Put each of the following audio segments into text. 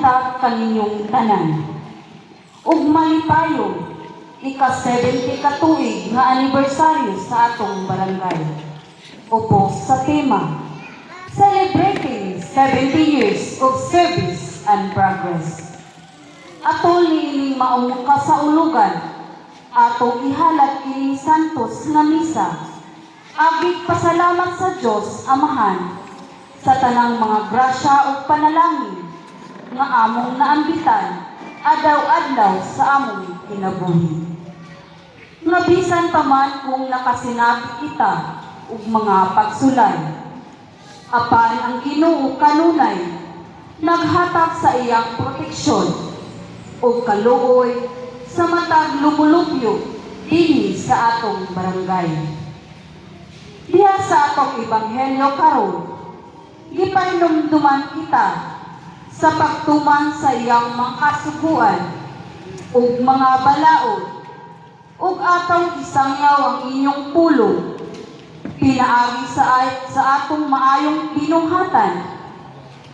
kita kaninyong tanan. Ug malipayong ika-70 katuig nga anibersaryo sa atong barangay. Upo sa tema, Celebrating 70 Years of Service and Progress. Atol niining maong kasaulugan, atong ihalat kining santos nga misa, agit pasalamat sa Dios Amahan, sa tanang mga grasya o panalangin, nga among naambitan, adlaw-adlaw sa among kinabuhi. Nga bisan pa man kung nakasinabi kita og mga pagsulay, apan ang Ginoo kanunay naghatag sa iyang proteksyon o kaluoy sa matag lumulupyo dinhi sa atong barangay. Diha sa atong ebanghelyo karon, gipahinumduman kita sa pagtuman sa iyang mga kasuguan ug mga balaod ug atong isangyaw ang inyong pulong pinaagi sa atong maayong binuhatan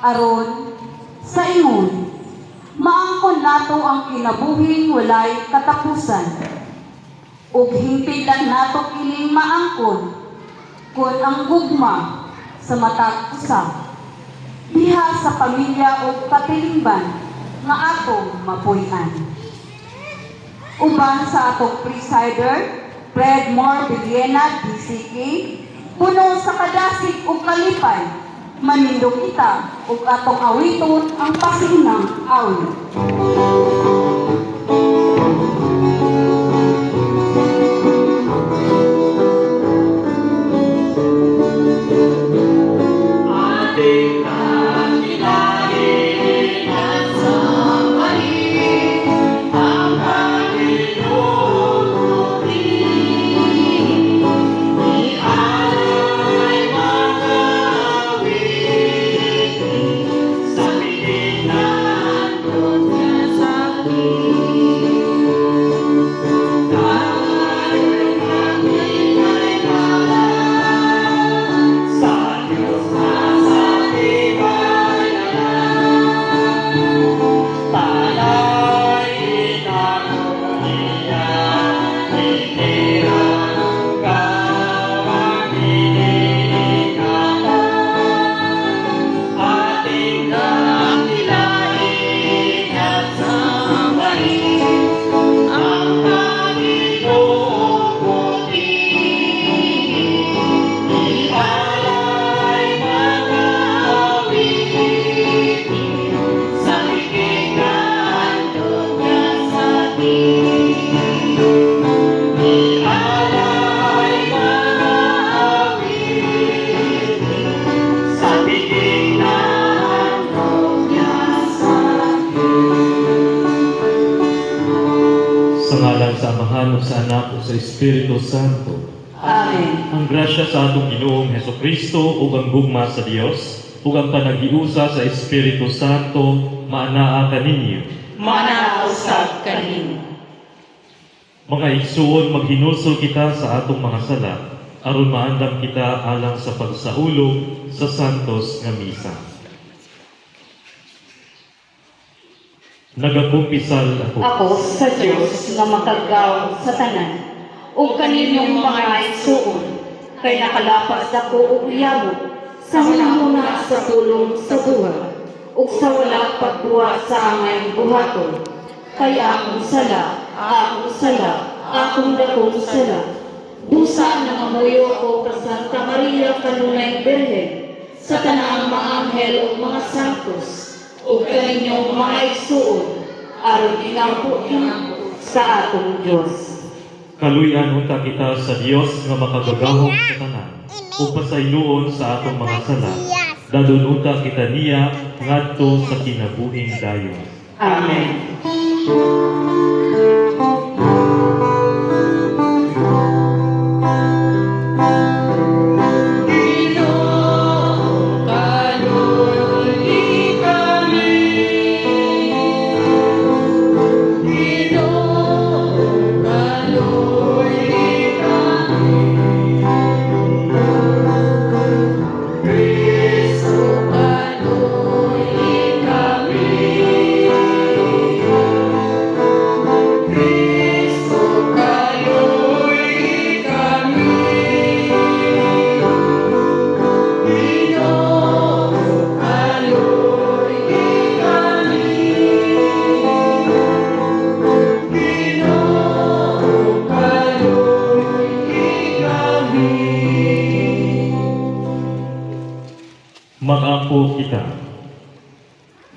aron sa ingon maangkon nato ang kinabuhing walay katapusan ug himpilan nato kining maangkon kun ang gugma sa matag usa diha sa pamilya ug katilingban nga atong mapuy-an. Uban sa atong presider, Fred Moore Villena, DCK, puno sa kadasig ug kalipay, manindog kita ug atong awiton ang pasinang awit. Sa Amahan ug sa Anak ug sa Espiritu Santo. Amen. Ang grasya sa atong Ginoong Hesukristo ug ang gugma sa Dios ug ang panaghiusa sa Espiritu Santo maanaa kaninyo. Maanaa usab kanimo. Mga igsuon, maghinulsol kita sa atong mga sala aron maandam kita alang sa pagsaulog sa santos nga misa. Nagakumpisal Ako sa Diyos nga makagaw sa tanan, ug kaninyong mga igsuon, kay nakalapas ako og uyabot sa hunahuna sa tulong sa buhat, ug sa wala pagbuhat sa angay buhaton. Kay akong sala, akong dakong sala. Dusa na mamuyo ko ka Santa Maria kanunay Birhen, sa tanang mga anghel ug mga santos, ug kaninyong mga igsuon, aron inampo sa atong Diyos. Kaluyan unta kita sa Dios nga makagagahom sa tanan ug pasayloon sa atong mga sala. Dadon unta kita niya ngadto sa kinabuhing dayon. Amen. Kristo kanuhi kami.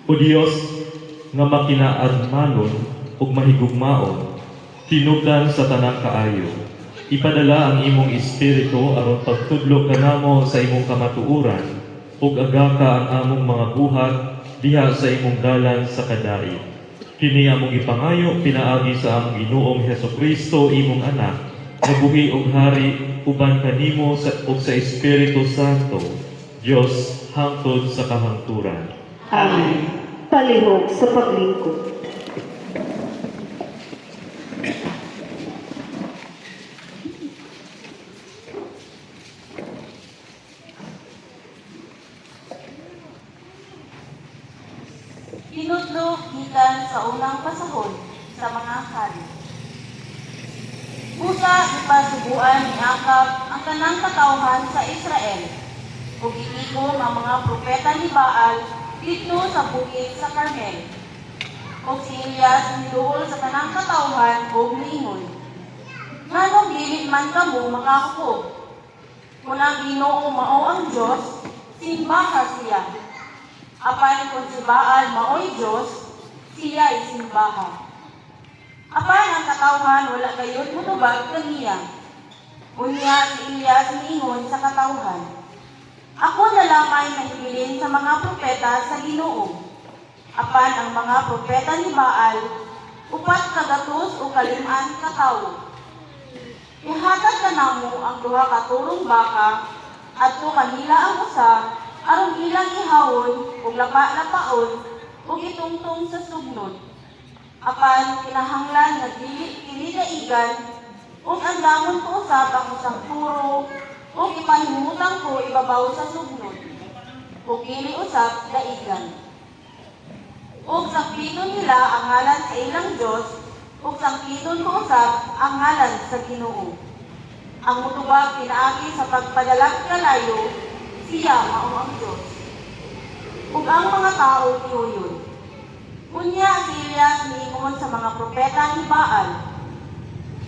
O Dios, nga makinaadmanon ug mahigugmaon, tinubdan sa tanang kaayo. Ipadala ang imong espiritu aron pagtudlo kanamo sa imong kamatuoran ug agaka ang among mga buhat diha sa imong dalan sa kadai. Kini among ipangayo pinaagi sa among Ginoong Hesukristo imong anak, nabuhi ug hari uban kanimo ug sa Espiritu Santo, Dios hangtod sa kahangturan. Amen. Palihog sa paglingkod. Tinudlo gikan sa unang pasahod sa mga hari. Busa ipasubuan ni Akab ang kanang katawhan sa Israel, ug gitigom ang mga propeta ni Baal dito sa bukid sa Carmel. Ug si Elias niduol sa kanang katawhan ug niingon, nganong dili man kamo makakupo? Kung ang Ginoo mao ang Dios, simbaha siya. Apan kung si Baal mao'y Diyos, siya isimbaha. Apan ang katawhan wala gayud mutubag kaniya. Unya si Elias niingon sa katawhan, ako na lamay nahibilin sa mga propeta sa Ginoo. Apan ang mga propeta ni Baal, 400 o 5 katawo. Ihatag kanamo ang 2 ka turong baka, adto kanila ang usa, aron ilang ihawon ug lapa-lapaon ug itungtong sa sugnod. Apan kinahanglan nga dili kini daigan ug ang damon ko usab ang usang puro ug ipanhimutang ko ibabaw sa sugnod. Ug dili usab daigan. Ug sakpiton nila ang ngalan sa ilang Dios ug sakpiton ko usab ang ngalan sa Ginoo. Ang mutubag pinaagi sa pagpadalag kalayo, siya mao ang Diyos. Ug ang mga tao niuyon. Unya si Elias niingon sa mga propeta ni Baal,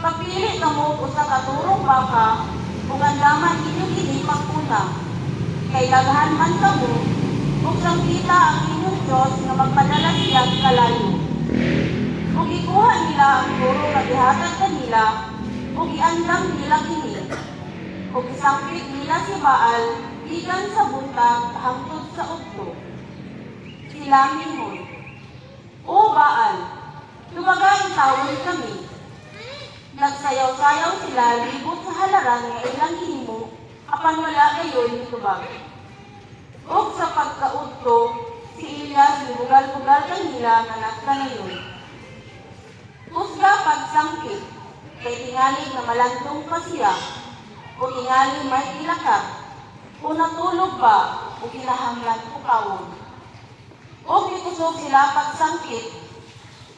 pagpili kamo usa ka turong baka ug andaman ninyo kini pagpuna. Kay daghan man kamo ug sangkita ang inyong Diyos nga magpadala siya kalayo. Ug ikuha nila ang turo nga gihatag kanila ug iandam nila kini. Ug isangkit nila si Baal gikan sa buntag hangtod sa udto. Sila mingon, O Baal, tumagang tawon kami. Nagsayaw-sayaw sila libot sa halaran nga ilang hinimo, apan wala gayon nitubag. Ug sa pagkaudto, si Elias nibugal-bugal kanila nga nagkanayon. Usga pagsangkit, kay tingalig na malantong pa siya, o tingalig may ilakap, o natulog ba o kinahanglan pukawon. O gikusog sila pagsangkit,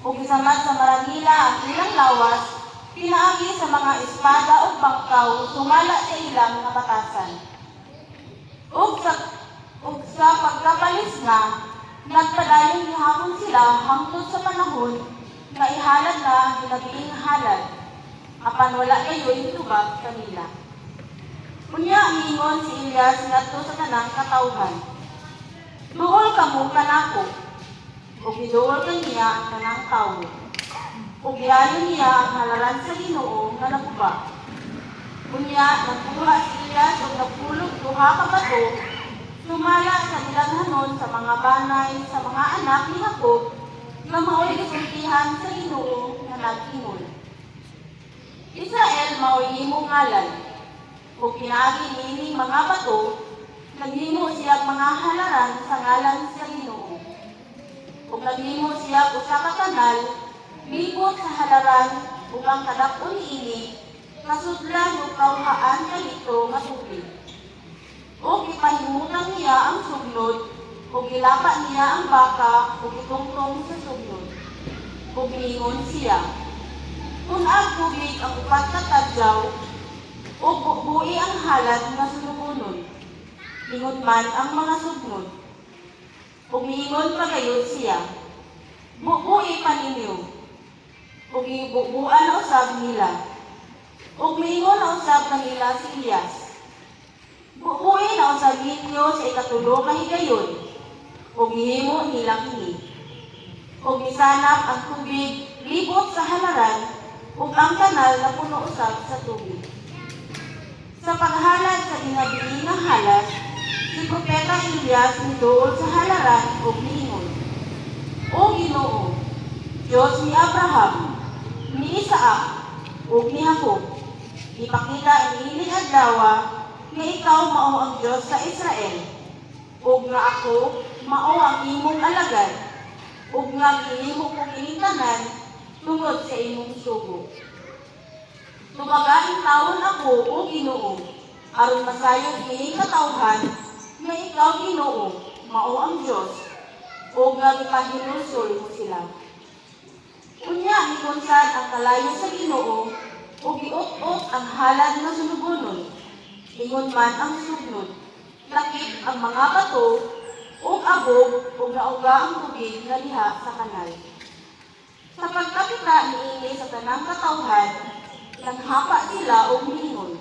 o gisamad sa marangila ang ilang lawas, pinaagi sa mga espada o bangkaw sumala sa ilang nga batasan. O sa pagkabalis na, nagpadayong gihapon sila hangtod sa panahon nga ihalad na ginabiing halad, apan wala gayon tubag kanila. Unya miingon si Elias ngadto sa tanang katawhan, duol kamo kanako, ug giduol kaniya ang tanang tawo, ug giayon niya ang halaran sa Ginoo nga naguba. Unya nagkuha si Elias ug nagpulog 2 ka bato, sumala sa dilaghanon sa mga banay sa mga anak ni Jacob nga mao'y gisultihan sa Ginoo nga nag-ingon, Israel mao'y imong ngalan. Ug pinaagi nining mga bato, naghimo siya mga halaran sa ngalan sa Ginoo. Ug naghimo siya usa ka kanal, libot sa halaran ug ang kadap-on niini kasudlan ug kauhaan kalito nga tubig. Ug ipahimutan niya ang sugnod, ug ilapa niya ang baka ug itungtong sa sugnod. Ug niingon siya, kung ang tubig ang 4 ka tadyaw, o bubuhi ang halad nga sulubunon, ingon man ang mga sugnod. Ug miingon pa gayud siya, bubuhi pa ninyo, ug ibubuan na usab nila. Ug miingon na usab kanila si Elias, bubuhi na usab ninyo sa ikatulo ka higayon, ug gihimo nilang ini. Ug misanap ang tubig libot sa halaran ug ang kanal na puno usab sa tubig. Sa paghalad sa ginabii nga halas, si Propeta Elias niduol sa halaran ug niingon, O Ginoo, Diyos ni Abraham, ni Isaac, ug ni Jacob, ipakita niini adlaw nga ikaw mao ang Diyos sa Israel, ug nga ako mao ang imong alagad, ug nga gihimo kong ining tanan tungod sa imong sugo. Tubagaing taon ako, O Ginoo, aron masayod ining katawhan nga ikaw Ginoo mao ang Diyos, ug nga gipahinulsol mo sila. Unya gikonsan ang kalayo sa Ginoo ug giot-ot ang halad nga sunugonon. Ingon man ang sugnod, lakip ang mga bato ug abog ug nauga ang tubig nga diha sa kanal. Sa pagkakita niini sa tanang katawhan, nanghapa sila ug niingon,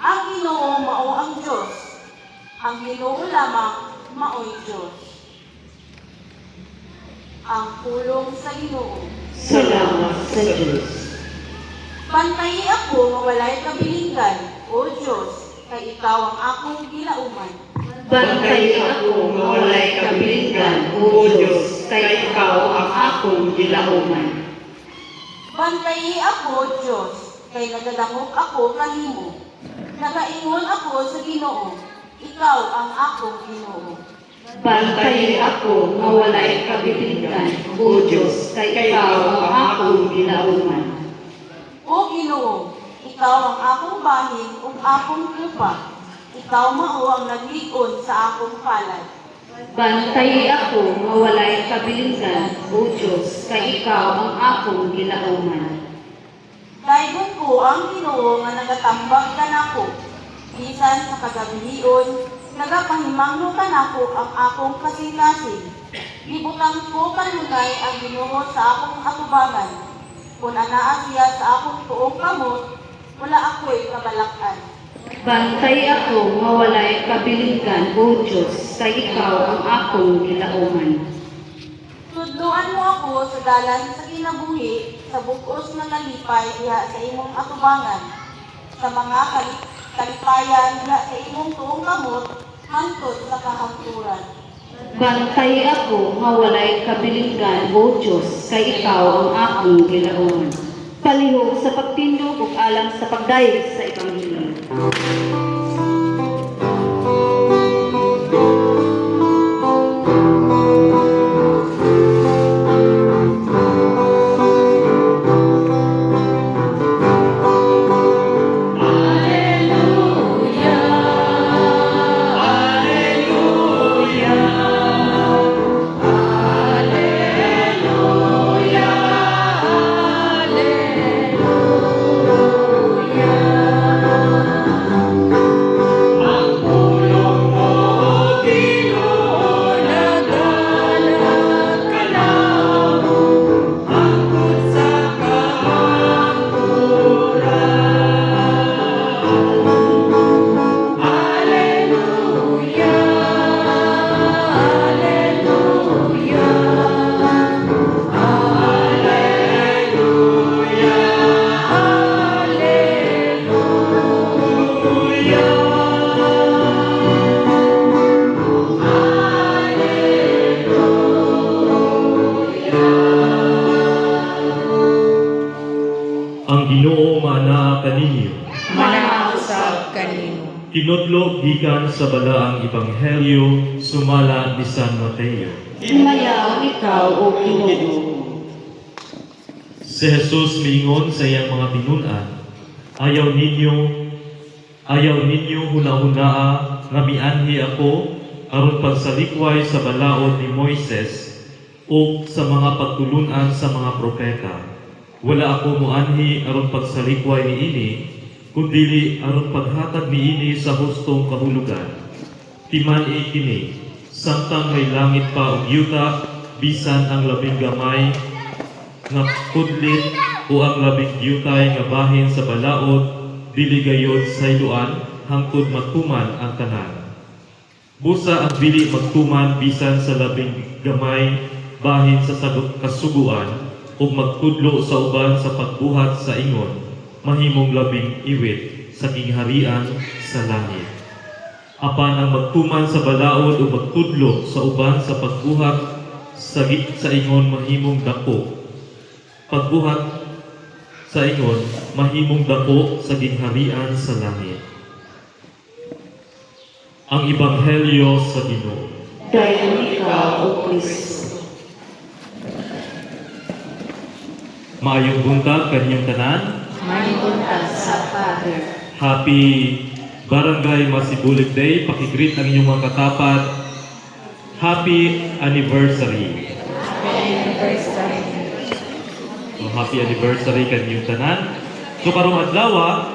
ang Ginoo mao ang Diyos, ang Ginoo lamang mao'y Diyos. Ang pulong sa Ginoo. Salamat sa Diyos. Bantayi ako nga walay kabilinggan, O Diyos, kay ikaw ang akong gilauman. Bantay ako nga walay kabilinggan, O Diyos, kay ikaw ang akong gilauman. Bantayi ako, Diyos, kay nagadangog ako kanimo. Nagaingon ako sa Ginoo, ikaw ang akong Ginoo. Bantay ako nga walay kabilinggan, O Diyos, kay ikaw ang akong gilauman. O Ginoo, ikaw ang akong bahin ug akong tupa. Ikaw mao ang naglikod sa akong palad. Bantay ako nga walay kabilinggan, O Diyos, kay ikaw ang akong gilauman. Daygon ko ang Ginoo nga nagatambag kanako. Bisan sa kagabihion, nagapahimangno kanako ang akong kasing-kasing. Gibutang ko kanunay ang Ginoo sa akong atubangan. Kung anaa siya sa akong tuong kamot, wala ako'y kabalak-an. Bantay ako nga walay kabilinggan, O Diyos, kay ikaw ang akong gilauman. Tudloan mo ako sa dalan sa kinabuhi, sa bukos nga nalipay diha sa imong atubangan, sa mga kalipayan diha sa imong tuong kamot, hangtod sa kahangturan. Bantay ako nga walay kabilinggan, O Diyos, kay ikaw ang akong gilauman. Palihog sa pagtindog ug alang sa pagdayeg sa Ebanghelyo. Ang Ginoo manaa kaninyo. Manausab kanimo. Tinudlo gikan sa balaang ebanghelyo sumala ni San Mateo. Himayaw ikaw, O Ginoo. Si Jesus miingon sa iyang mga tinunan, ayaw ninyo huna-hunaa nga mianhi ako aron pagsalikway sa balaod ni Moises o sa mga pagtulunan sa mga propeta. Wala ako muanhi aron pagsalikway niini, kundili aron paghatag niini sa hustong kahulugan. Timan kini, samtang may langit pa ug yuta, bisan ang labing gamay nga kudlit o ang labing yutay nga bahin sa balaod, dili gayud sayloan hangtod matuman ang tanan. Busa ang dili magtuman bisan sa labing gamay bahin sa kasuguan ug magtudlo sa uban sa pagbuhat sa ingon mahimong labing iwit sa gingharian sa langit. Apan ang magtuman sa balaod ug magtudlo sa uban sa pagbuhat sa ingon mahimong dako. Pagbuhat sa ingon mahimong dako sa gingharian sa langit. Ang Ebanghelyo sa Ginoo. Dayon ikaw, O Kristo. Maayong buntag kanyang tanan. May buntag sa Father. Happy Barangay Masibulig Day. Pakigreet ang inyong mga katapat. Happy anniversary. So, happy anniversary kanyang tanan. So karong adlaw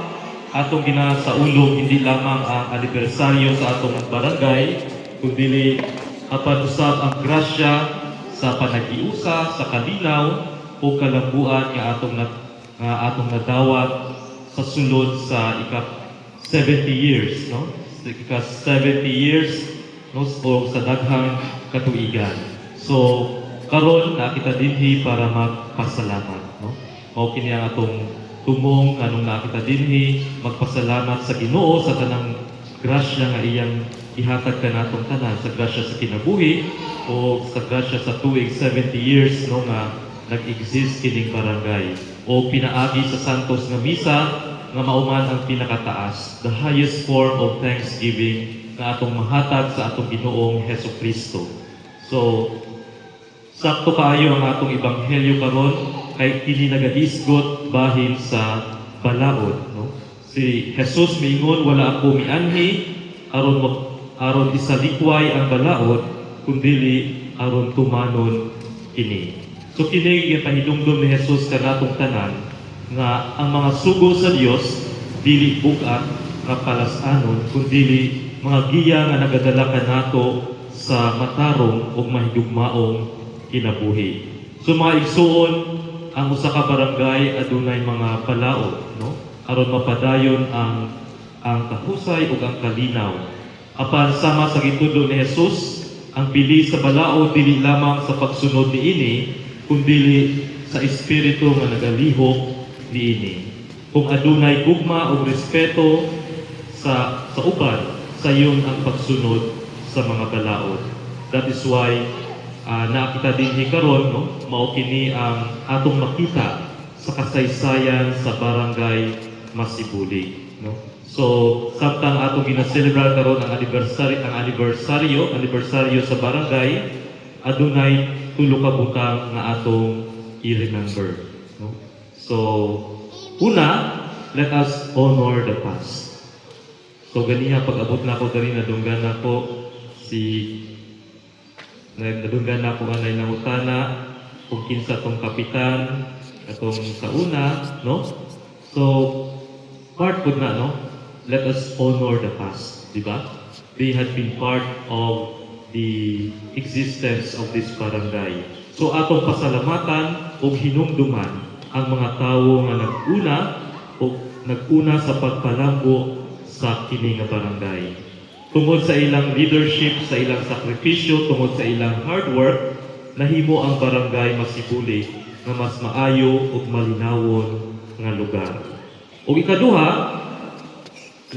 atong ginasaulog hindi lamang ang anibersaryo sa atong barangay, kundi apan usab ang grasya sa panagiusa, sa kalinaw o kalambuan nga atong nadawat sa sulod sa 70 years, no? Ika 70 years no o sa daghang katuigan. So karon na kita dinhi para magpasalamat, no? Mao kini ang atong tumong anong nakita dinhi magpasalamat sa Ginoo sa tanang grasya nga iyang ihatag kanatong tanan, sa grasya sa kinabuhi o sa grasya sa tuig 70 years no nga nag-exist kining barangay o pinaagi sa Santos nga misa nga mauman ang pinakataas, the highest form of thanksgiving nga atong mahatag sa atong Ginoong Hesukristo. So sakto kaayo ang atong ebanghelyo karon kay kini nagadisgot bahin sa balaod, no? Si Jesus miingon wala ako mianhi aron isalikway ang balaod kundi aron tumanon kini. So kini yung pahidungdom ni Jesus kanatong tanan nga ang mga sugo sa Dios dili bugat nga palasanon kundi mga giya nga nagadala kanato sa matarong ug mahigugmaong kinabuhi. So mga igsuon, ang usa ka barangay adunay mga palaod, no? Aron mapadayon ang kahusay ug ang kalinaw. Apan sama sa gitudlo ni Jesus, ang pili sa balaod dili lamang sa pagsunod niini, kundi sa espiritu nga nagalihok niini. Kung adunay gugma ug respeto sa uban, sayon ang pagsunod sa mga balaod. That is why nakita din karon no mao kini ang atong makita sa kasaysayan sa barangay Masibulig, no. So samtang atong gina-celebrate karon ang anibersaryo sa barangay, adunay tulo ka butang nga atong i-remember, no. So una, let us honor the past. So ganiha pag-abot na ako dali nadunggan nako nadunggan na ako anay nangutana kung kinsa tong kapitan atong sa una, no? So part po na, no? Let us honor the past, di ba? They had been part of the existence of this barangay. So atong pasalamatan ug hinumduman ang mga tawo nga nag-una sa pagpalambo sa kini nga barangay. Tungod sa ilang leadership, sa ilang sakripisyo, tungod sa ilang hard work, nahimo ang barangay Masibulig nga mas maayo ug malinawon nga lugar. Ug ikaduha,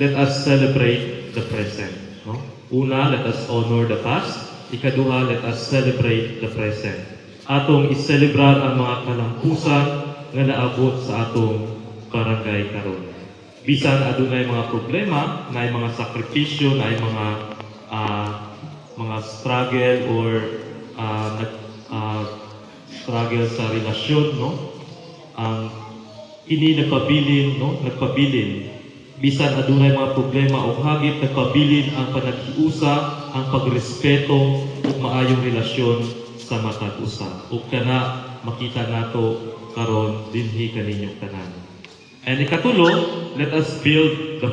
let us celebrate the present, no? Una, let us honor the past. Ikaduha, let us celebrate the present. Atong i-celebrar ang mga kalampusan nga naabot sa atong barangay karon. Bisan adunay mga problema, naay mga sakripisyo, naay mga struggle or struggle sa relasyon, no? Ang kini nagpabilin, no? Nagpabilin. Bisan adunay mga problema o hagit, nagpabilin ang panaghiusa, ang pagrespeto ug maayong relasyon sa matag usa. Ug kana makita nato karon dinhi kaninyong tanan. And ikatulo, let us build the